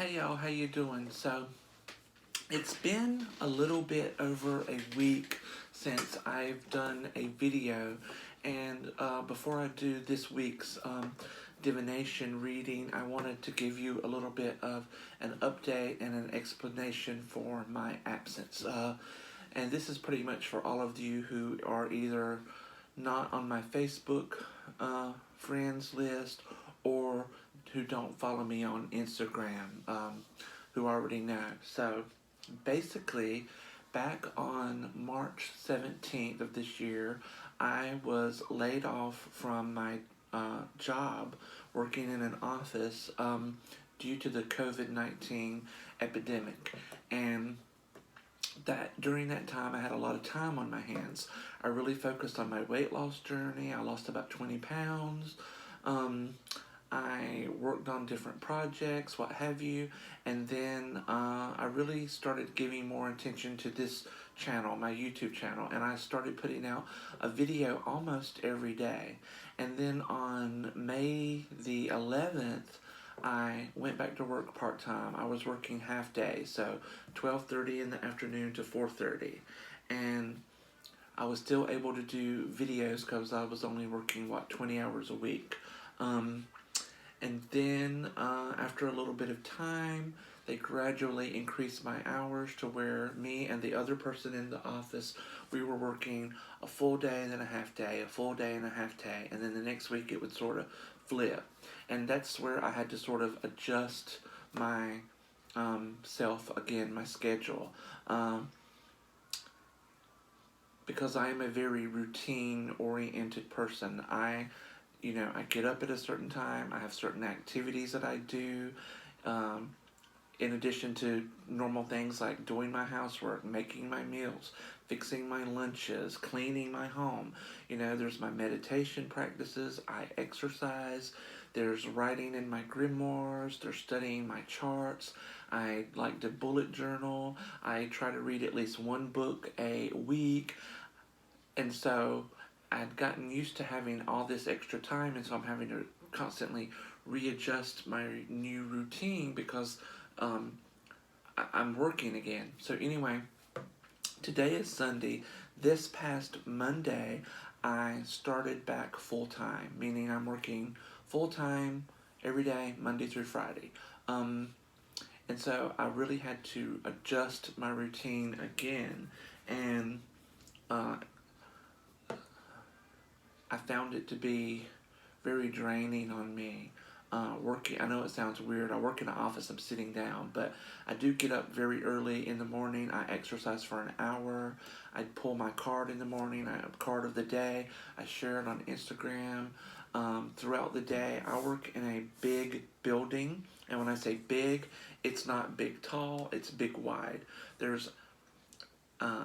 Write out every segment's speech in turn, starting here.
Hey y'all, how you doing? So, it's been a little bit over a week since I've done a video, and before I do this week's divination reading, I wanted to give you a little bit of an update and an explanation for my absence. And this is pretty much for all of you who are either not on my Facebook friends list or who don't follow me on Instagram, who already know. So basically, back on March 17th of this year, I was laid off from my job working in an office due to the COVID-19 epidemic. And that during that time I had a lot of time on my hands. I really focused on my weight loss journey. I lost about 20 pounds. Um, I worked on different projects, what have you, and then I really started giving more attention to this channel, my YouTube channel, and I started putting out a video almost every day. And then on May the 11th, I went back to work part-time. I was working half day, so 12:30 in the afternoon to 4:30. And I was still able to do videos because I was only working, 20 hours a week. Um, and then after a little bit of time, they gradually increased my hours to where me and the other person in the office, we were working a full day and then a half day, a full day and a half day, and then the next week it would sort of flip. And that's where I had to sort of adjust my self again, my schedule. Because I am a very routine oriented person. I get up at a certain time. I have certain activities that I do. Um, in addition to normal things like doing my housework, making my meals, fixing my lunches, cleaning my home. There's my meditation practices. I exercise. There's writing in my grimoires. There's studying my charts. I like to bullet journal. I try to read at least one book a week. And so I'd gotten used to having all this extra time, and so I'm having to constantly readjust my new routine because um, I'm working again. So anyway, today is Sunday. This past Monday, I started back full time, meaning I'm working full time every day, Monday through Friday. Um, and so I really had to adjust my routine again, and uh, I found it to be very draining on me. Working, I know it sounds weird. I work in an office, I'm sitting down, but I do get up very early in the morning. I exercise for an hour. I pull my card in the morning, card of the day. I share it on Instagram. Throughout the day, I work in a big building, and when I say big, it's not big tall, it's big wide. There's uh,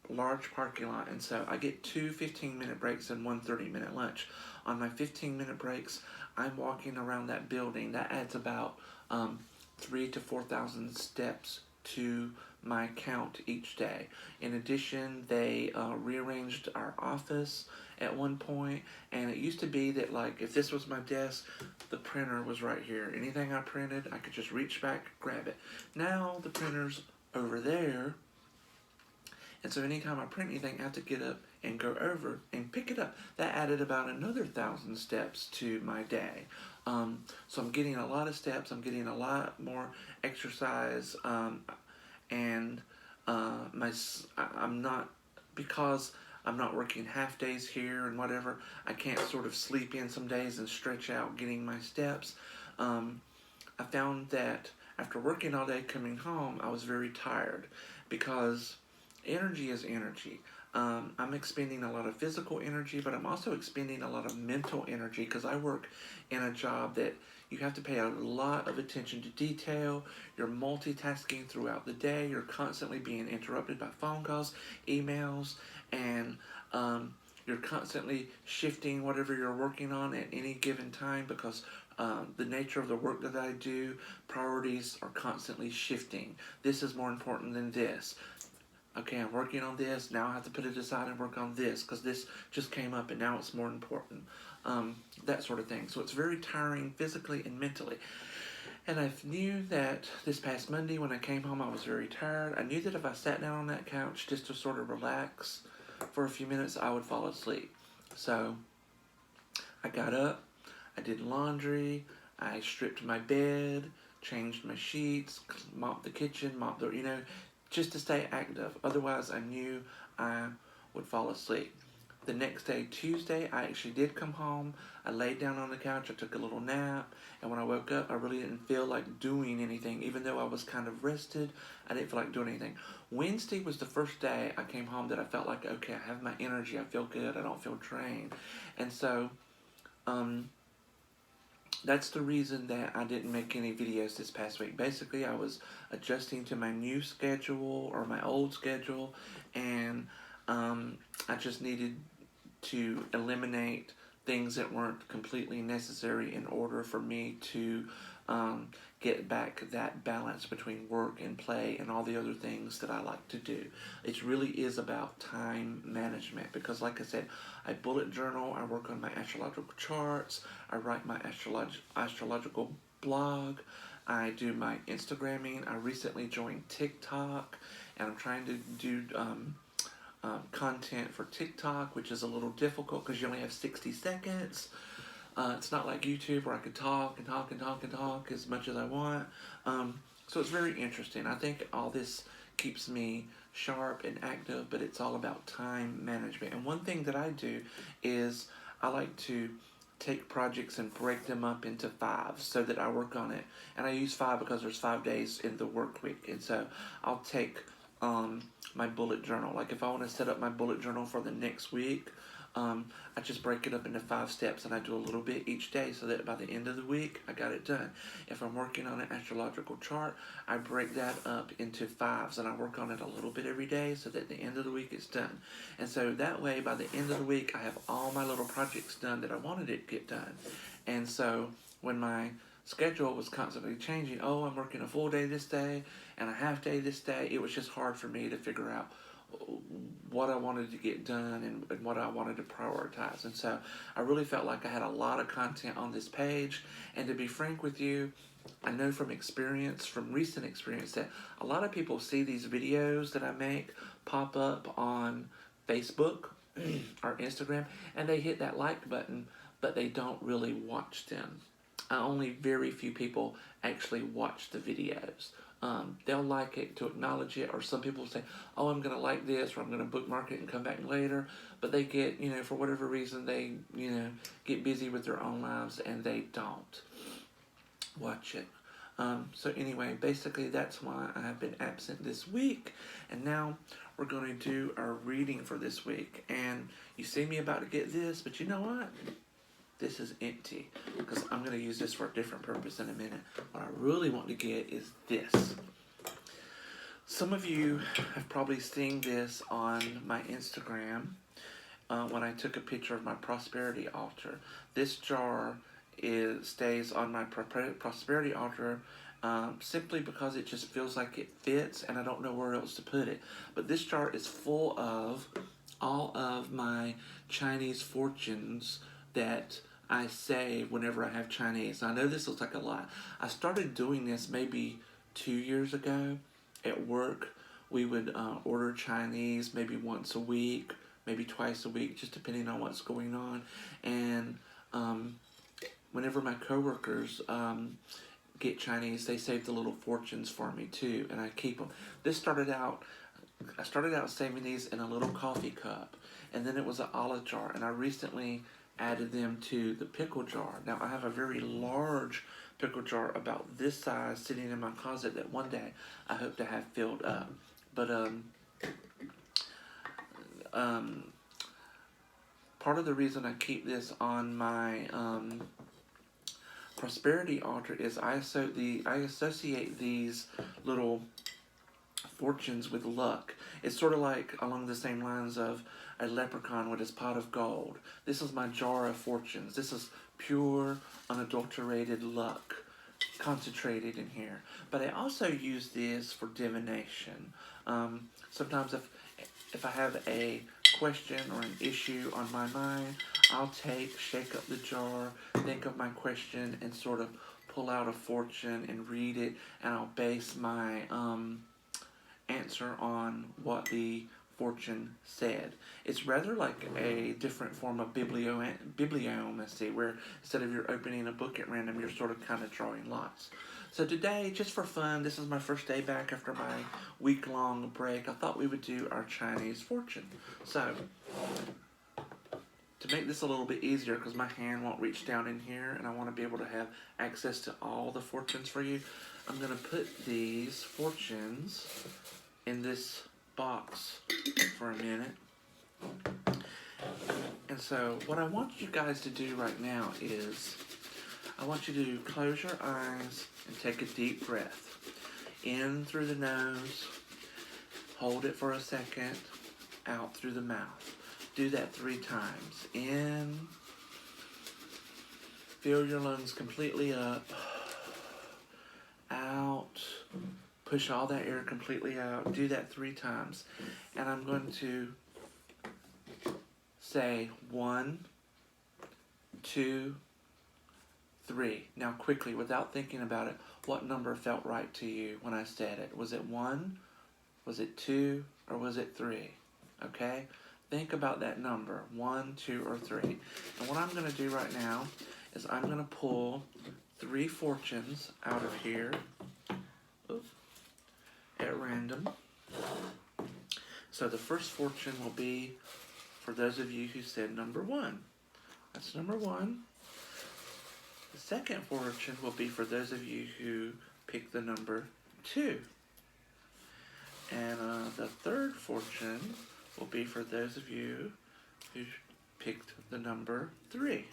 large parking lot, and so I get two 15-minute breaks and one 30-minute lunch. On my 15-minute breaks, I'm walking around that building. That adds about 3,000 to 4,000 steps to my count each day. In addition, they rearranged our office at one point, and it used to be that, like, if this was my desk, the printer was right here. Anything I printed, I could just reach back, grab it. Now the printer's over there, and so anytime I print anything, I have to get up and go over and pick it up. That added about another 1,000 steps to my day. So I'm getting a lot of steps. I'm getting a lot more exercise, and I'm not, because I'm not working half days here and whatever. I can't sort of sleep in some days and stretch out getting my steps. I found that after working all day coming home, I was very tired because energy is energy. I'm expending a lot of physical energy, but I'm also expending a lot of mental energy because I work in a job that you have to pay a lot of attention to detail. You're multitasking throughout the day. You're constantly being interrupted by phone calls, emails, and you're constantly shifting whatever you're working on at any given time because the nature of the work that I do, priorities are constantly shifting. This is more important than this. Okay, I'm working on this, now I have to put it aside and work on this because this just came up and now it's more important. That sort of thing. So it's very tiring physically and mentally. And I knew that this past Monday when I came home, I was very tired. I knew that if I sat down on that couch just to sort of relax for a few minutes, I would fall asleep. So I got up, I did laundry, I stripped my bed, changed my sheets, mopped the kitchen, mopped the, just to stay active. Otherwise, I knew I would fall asleep. The next day, Tuesday, I actually did come home. I laid down on the couch, I took a little nap, and when I woke up, I really didn't feel like doing anything. Even though I was kind of rested, I didn't feel like doing anything. Wednesday was the first day I came home that I felt like, okay, I have my energy, I feel good, I don't feel drained. And so, um, that's the reason that I didn't make any videos this past week. Basically, I was adjusting to my new schedule or my old schedule, and I just needed to eliminate things that weren't completely necessary in order for me to um, get back that balance between work and play and all the other things that I like to do. It really is about time management because, like I said, I bullet journal, I work on my astrological charts, I write my astrological blog, I do my Instagramming. I recently joined TikTok, and I'm trying to do content for TikTok, which is a little difficult because you only have 60 seconds. It's not like YouTube where I could talk and talk and talk and talk as much as I want. So it's very interesting. I think all this keeps me sharp and active, but it's all about time management. And one thing that I do is I like to take projects and break them up into fives so that I work on it. And I use five because there's 5 days in the work week. And so I'll take my bullet journal. Like if I want to set up my bullet journal for the next week, I just break it up into 5 steps and I do a little bit each day so that by the end of the week, I got it done. If I'm working on an astrological chart, I break that up into fives and I work on it a little bit every day so that at the end of the week it's done. And so that way, by the end of the week, I have all my little projects done that I wanted to get done. And so when my schedule was constantly changing, oh, I'm working a full day this day and a half day this day, it was just hard for me to figure out what I wanted to get done and what I wanted to prioritize. And so I really felt like I had a lot of content on this page. And to be frank with you, I know from experience, from recent experience, that a lot of people see these videos that I make pop up on Facebook or Instagram, and they hit that like button, but they don't really watch them. Only very few people actually watch the videos. They'll like it to acknowledge it, or some people say, oh, I'm going to like this, or I'm going to bookmark it and come back later. But they get, for whatever reason, they, get busy with their own lives and they don't watch it. So anyway, basically that's why I have been absent this week. And now we're going to do our reading for this week. And you see me about to get this, but you know what? This is empty because I'm going to use this for a different purpose in a minute. What I really want to get is this. Some of you have probably seen this on my Instagram when I took a picture of my prosperity altar. This jar stays on my prosperity altar simply because it just feels like it fits and I don't know where else to put it. But this jar is full of all of my Chinese fortunes that I save whenever I have Chinese. I know this looks like a lot. I started doing this maybe 2 years ago at work. We would order Chinese maybe once a week, maybe twice a week, just depending on what's going on. And whenever my coworkers get Chinese, they save the little fortunes for me too, and I keep them. I started out saving these in a little coffee cup, and then it was an olive jar, and I recently added them to the pickle jar. Now I have a very large pickle jar about this size sitting in my closet that one day I hope to have filled up. But part of the reason I keep this on my prosperity altar is I associate these little fortunes with luck. It's sort of like along the same lines of a leprechaun with his pot of gold. This is my jar of fortunes. This is pure, unadulterated luck concentrated in here. But I also use this for divination. Sometimes if I have a question or an issue on my mind, I'll shake up the jar, think of my question, and sort of pull out a fortune and read it, and I'll base my answer on what the fortune said. It's rather like a different form of bibliomancy, where instead of you're opening a book at random, you're sort of kind of drawing lots. So today, just for fun, this is my first day back after my week-long break. I thought we would do our Chinese fortune. So, to make this a little bit easier, because my hand won't reach down in here, and I want to be able to have access to all the fortunes for you, I'm going to put these fortunes in this box for a minute. And so what I want you guys to do right now is I want you to close your eyes and take a deep breath in through the nose, hold it for a second, out through the mouth. Do that 3 times. In, fill your lungs completely up, out, push all that air completely out. Do that 3 times. And I'm going to say 1, 2, 3. Now quickly, without thinking about it, what number felt right to you when I said it? Was it 1? Was it 2? Or was it 3? Okay? Think about that number, 1, 2, or 3. And what I'm going to do right now is I'm going to pull 3 fortunes out of here at random. So the first fortune will be for those of you who said number 1. That's number 1. The second fortune will be for those of you who picked the number 2. And the third fortune will be for those of you who picked the number 3.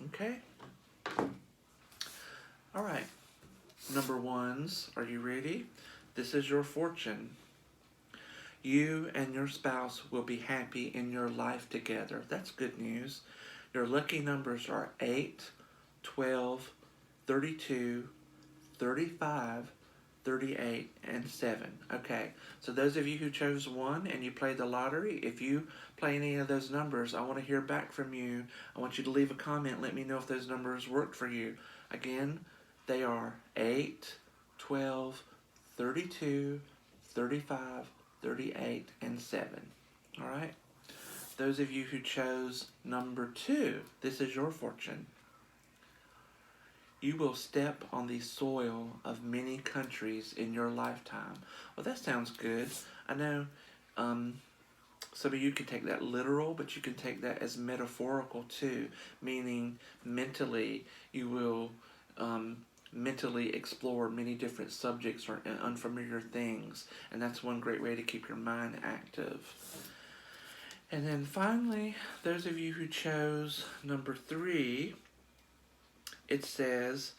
Okay? Alright. Number 1s, are you ready? This is your fortune. You and your spouse will be happy in your life together. That's good news. Your lucky numbers are 8, 12, 32, 35, 38, and 7. Okay, so those of you who chose 1 and you played the lottery, if you play any of those numbers, I want to hear back from you. I want you to leave a comment. Let me know if those numbers worked for you. Again, they are 8, 12, 32, 35, 38, and 7. All right? Those of you who chose number 2, this is your fortune. You will step on the soil of many countries in your lifetime. Well, that sounds good. I know some of you can take that literal, but you can take that as metaphorical too, meaning mentally you will mentally explore many different subjects or unfamiliar things, and that's one great way to keep your mind active. And then finally, those of you who chose number 3, it says,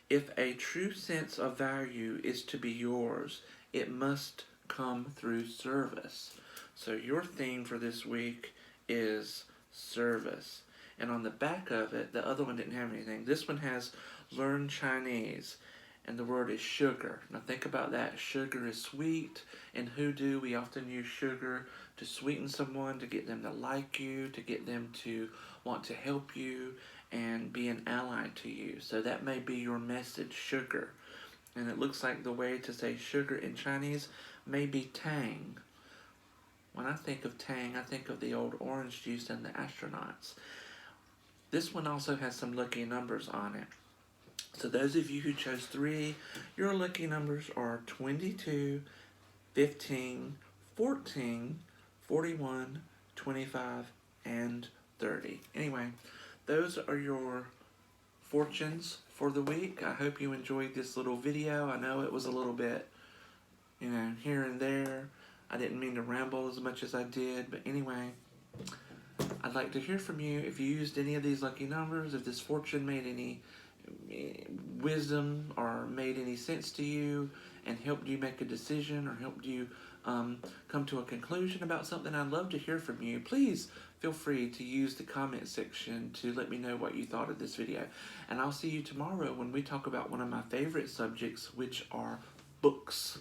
if a true sense of value is to be yours, it must come through service. So your theme for this week is service. And on the back of it, the other one didn't have anything. This one has learn Chinese, and the word is sugar. Now think about that. Sugar is sweet. In Hoodoo, we often use sugar to sweeten someone, to get them to like you, to get them to want to help you and be an ally to you. So that may be your message, sugar. And it looks like the way to say sugar in Chinese may be tang. When I think of tang, I think of the old orange juice and the astronauts. This one also has some lucky numbers on it. So those of you who chose 3, your lucky numbers are 22, 15, 14, 41, 25, and 30. Anyway, those are your fortunes for the week. I hope you enjoyed this little video. I know it was a little bit, here and there. I didn't mean to ramble as much as I did, but anyway, I'd like to hear from you if you used any of these lucky numbers, if this fortune made any wisdom or made any sense to you and helped you make a decision or helped you come to a conclusion about something. I'd love to hear from you. Please feel free to use the comment section to let me know what you thought of this video. And I'll see you tomorrow when we talk about one of my favorite subjects, which are books.